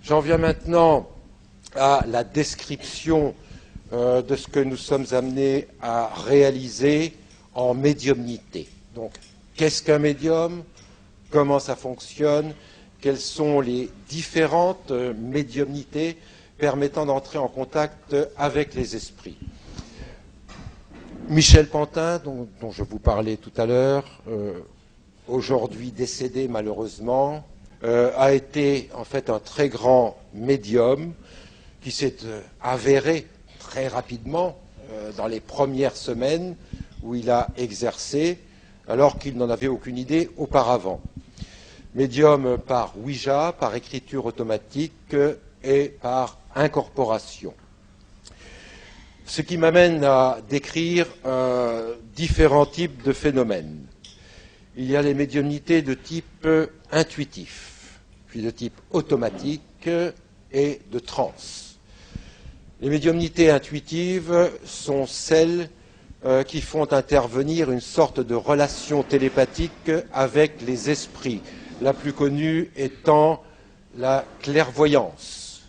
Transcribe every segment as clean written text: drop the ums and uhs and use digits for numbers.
J'en viens maintenant à la description de ce que nous sommes amenés à réaliser en médiumnité. Donc, qu'est-ce qu'un médium? Comment ça fonctionne? Quelles sont les différentes médiumnités permettant d'entrer en contact avec les esprits? Michel Pantin, dont je vous parlais tout à l'heure, aujourd'hui décédé malheureusement, a été en fait un très grand médium qui s'est avéré très rapidement dans les premières semaines où il a exercé, alors qu'il n'en avait aucune idée auparavant. Médium par Ouija, par écriture automatique et par incorporation. Ce qui m'amène à décrire différents types de phénomènes. Il y a les médiumnités de type intuitif, puis de type automatique et de transe. Les médiumnités intuitives sont celles qui font intervenir une sorte de relation télépathique avec les esprits, la plus connue étant la clairvoyance,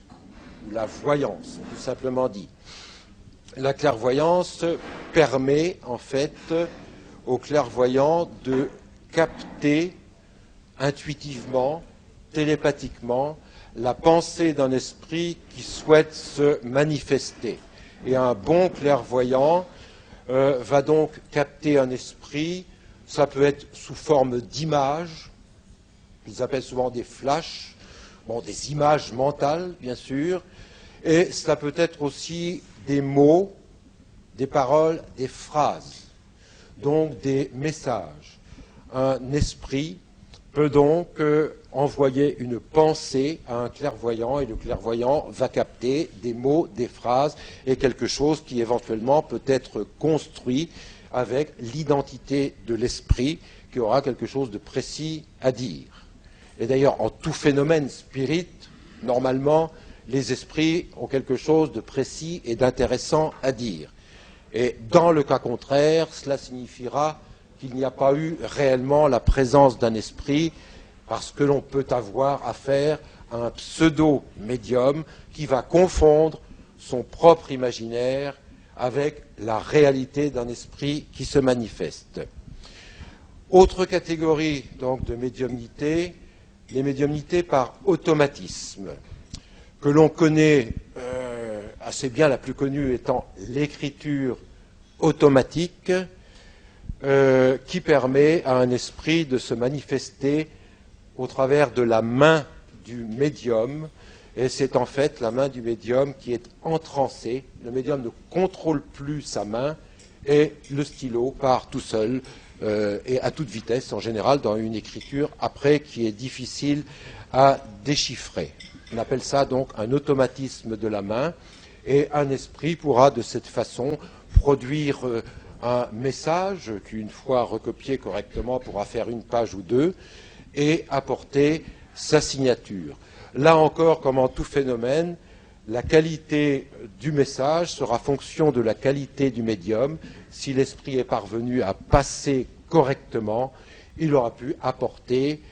ou la voyance, tout simplement dit. La clairvoyance permet en fait aux clairvoyants de capter intuitivement, télépathiquement, la pensée d'un esprit qui souhaite se manifester. Et un bon clairvoyant va donc capter un esprit, ça peut être sous forme d'images, ils appellent souvent des flashs, des images mentales bien sûr, et cela peut être aussi des mots, des paroles, des phrases, donc des messages. Un esprit peut donc envoyer une pensée à un clairvoyant et le clairvoyant va capter des mots, des phrases et quelque chose qui éventuellement peut être construit avec l'identité de l'esprit qui aura quelque chose de précis à dire. Et d'ailleurs, en tout phénomène spirit, normalement, les esprits ont quelque chose de précis et d'intéressant à dire. Et dans le cas contraire, cela signifiera qu'il n'y a pas eu réellement la présence d'un esprit, parce que l'on peut avoir affaire à un pseudo-médium qui va confondre son propre imaginaire avec la réalité d'un esprit qui se manifeste. Autre catégorie donc de médiumnité, les médiumnités par automatisme, que l'on connaît assez bien, la plus connue étant l'écriture automatique, qui permet à un esprit de se manifester au travers de la main du médium, et c'est en fait la main du médium qui est entrancée. Le médium ne contrôle plus sa main, et le stylo part tout seul, et à toute vitesse, en général, dans une écriture, après, qui est difficile à déchiffrer. On appelle ça donc un automatisme de la main, et un esprit pourra de cette façon produire un message qui, une fois recopié correctement, pourra faire une page ou deux, et apporter sa signature. Là encore, comme en tout phénomène, la qualité du message sera fonction de la qualité du médium. Si l'esprit est parvenu à passer correctement, il aura pu apporter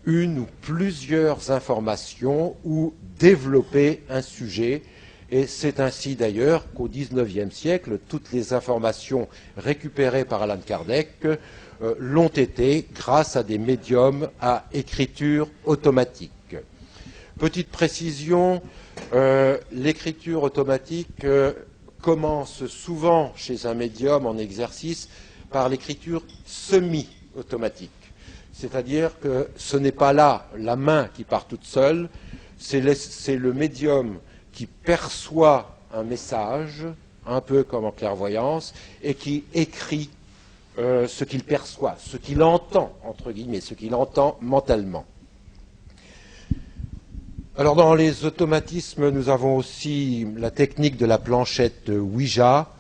une ou plusieurs informations ou développer un sujet. Et c'est ainsi d'ailleurs qu'au XIXe siècle, toutes les informations récupérées par Allan Kardec l'ont été grâce à des médiums à écriture automatique. Petite précision, l'écriture automatique commence souvent chez un médium en exercice par l'écriture semi-automatique. C'est-à-dire que ce n'est pas là la main qui part toute seule, c'est le médium qui perçoit un message, un peu comme en clairvoyance, et qui écrit ce qu'il perçoit, ce qu'il entend, entre guillemets, ce qu'il entend mentalement. Alors dans les automatismes, nous avons aussi la technique de la planchette Ouija,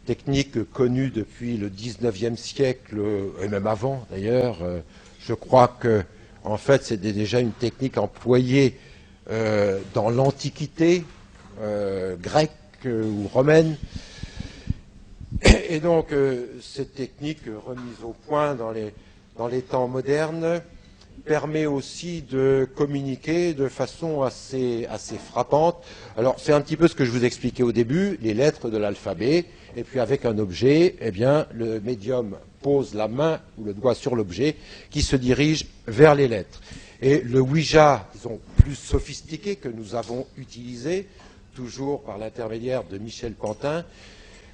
technique connue depuis le XIXe siècle, et même avant d'ailleurs. Je crois que, en fait, c'était déjà une technique employée dans l'Antiquité grecque ou romaine. Et donc, cette technique remise au point dans les temps modernes permet aussi de communiquer de façon assez frappante. Alors, c'est un petit peu ce que je vous expliquais au début, les lettres de l'alphabet, et puis avec un objet, eh bien, le médium pose la main ou le doigt sur l'objet qui se dirige vers les lettres. Et le Ouija, disons, plus sophistiqué que nous avons utilisé, toujours par l'intermédiaire de Michel Pantin,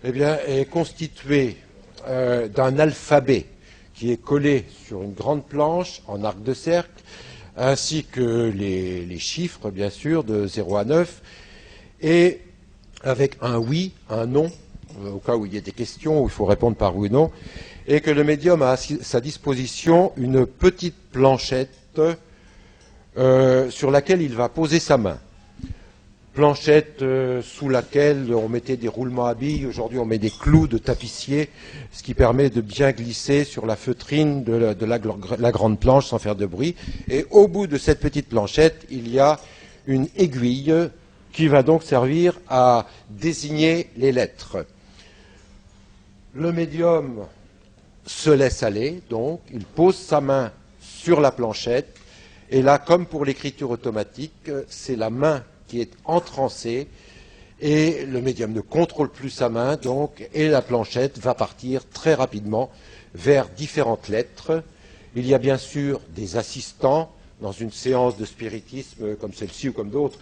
eh bien, est constitué d'un alphabet qui est collé sur une grande planche en arc de cercle, ainsi que les chiffres, bien sûr, de 0 à 9, et avec un oui, un non, au cas où il y a des questions, où il faut répondre par oui ou non, et que le médium a à sa disposition une petite planchette sur laquelle il va poser sa main. Planchette sous laquelle on mettait des roulements à billes. Aujourd'hui, on met des clous de tapissier, ce qui permet de bien glisser sur la feutrine de la grande planche sans faire de bruit. Et au bout de cette petite planchette, il y a une aiguille qui va donc servir à désigner les lettres. Le médium se laisse aller, donc il pose sa main sur la planchette, et là, comme pour l'écriture automatique, c'est la main qui est entrancée, et le médium ne contrôle plus sa main, donc, et la planchette va partir très rapidement vers différentes lettres. Il y a bien sûr des assistants dans une séance de spiritisme comme celle-ci ou comme d'autres.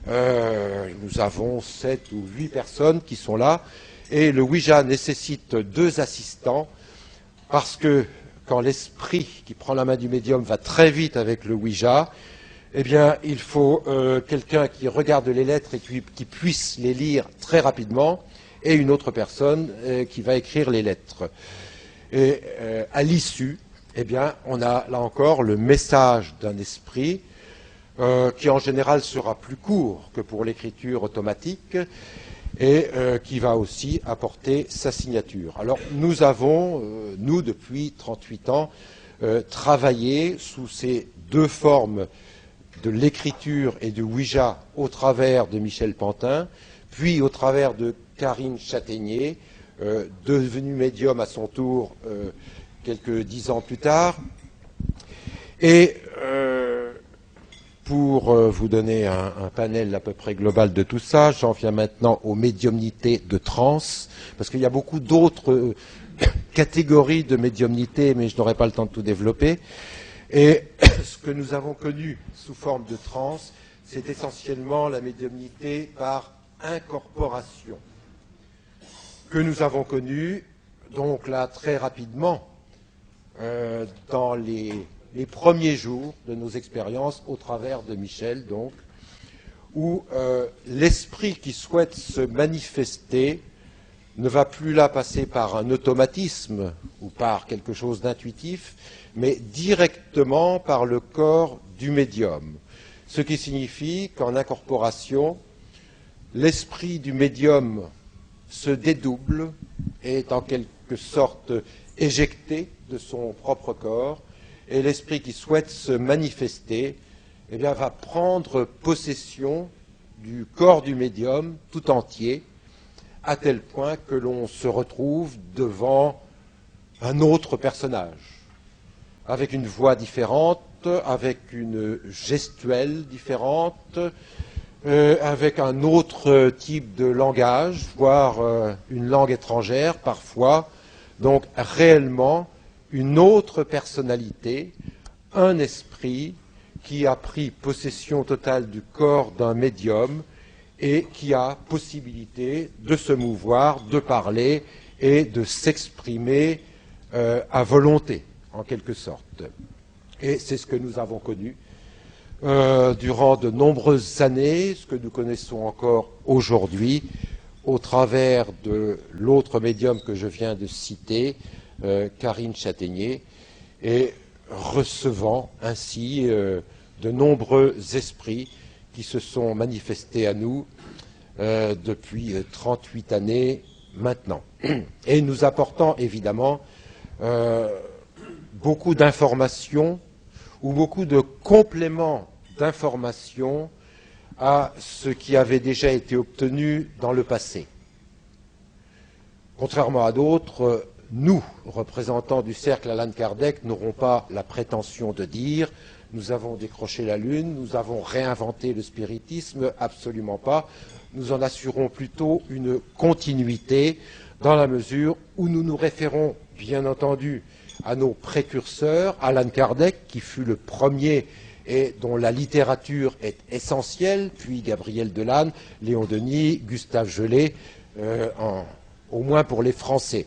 Nous avons 7 ou 8 personnes qui sont là, et le Ouija nécessite 2 assistants, parce que quand l'esprit qui prend la main du médium va très vite avec le Ouija, eh bien, il faut quelqu'un qui regarde les lettres et qui puisse les lire très rapidement, et une autre personne qui va écrire les lettres. Et à l'issue, eh bien, on a là encore le message d'un esprit qui en général sera plus court que pour l'écriture automatique, et qui va aussi apporter sa signature. Alors nous avons, nous depuis 38 ans, travaillé sous ces 2 formes de l'écriture et du Ouija au travers de Michel Pantin, puis au travers de Karine Châtaignier, devenue médium à son tour quelques 10 ans plus tard. Et pour vous donner un panel à peu près global de tout ça, j'en viens maintenant aux médiumnités de transe, parce qu'il y a beaucoup d'autres catégories de médiumnité, mais je n'aurai pas le temps de tout développer. Et ce que nous avons connu sous forme de transe, c'est essentiellement la médiumnité par incorporation, que nous avons connu, donc là, très rapidement, dans les premiers jours de nos expériences au travers de Michel, donc, où l'esprit qui souhaite se manifester ne va plus là passer par un automatisme ou par quelque chose d'intuitif, mais directement par le corps du médium. Ce qui signifie qu'en incorporation, l'esprit du médium se dédouble et est en quelque sorte éjecté de son propre corps, et l'esprit qui souhaite se manifester, eh bien, va prendre possession du corps du médium tout entier, à tel point que l'on se retrouve devant un autre personnage, avec une voix différente, avec une gestuelle différente, avec un autre type de langage, voire une langue étrangère parfois, donc réellement une autre personnalité, un esprit qui a pris possession totale du corps d'un médium et qui a possibilité de se mouvoir, de parler et de s'exprimer à volonté, en quelque sorte. Et c'est ce que nous avons connu durant de nombreuses années, ce que nous connaissons encore aujourd'hui, au travers de l'autre médium que je viens de citer, Karine Châtaignier, et recevant ainsi de nombreux esprits qui se sont manifestés à nous depuis 38 années maintenant. Et nous apportant évidemment beaucoup d'informations ou beaucoup de compléments d'informations à ce qui avait déjà été obtenu dans le passé. Contrairement à d'autres, nous, représentants du cercle Alan Kardec, n'aurons pas la prétention de dire « nous avons décroché la Lune, nous avons réinventé le spiritisme », absolument pas. Nous en assurons plutôt une continuité dans la mesure où nous nous référons, bien entendu, à nos précurseurs, Alan Kardec, qui fut le premier et dont la littérature est essentielle, puis Gabriel Delanne, Léon Denis, Gustave Gelée, au moins pour les Français.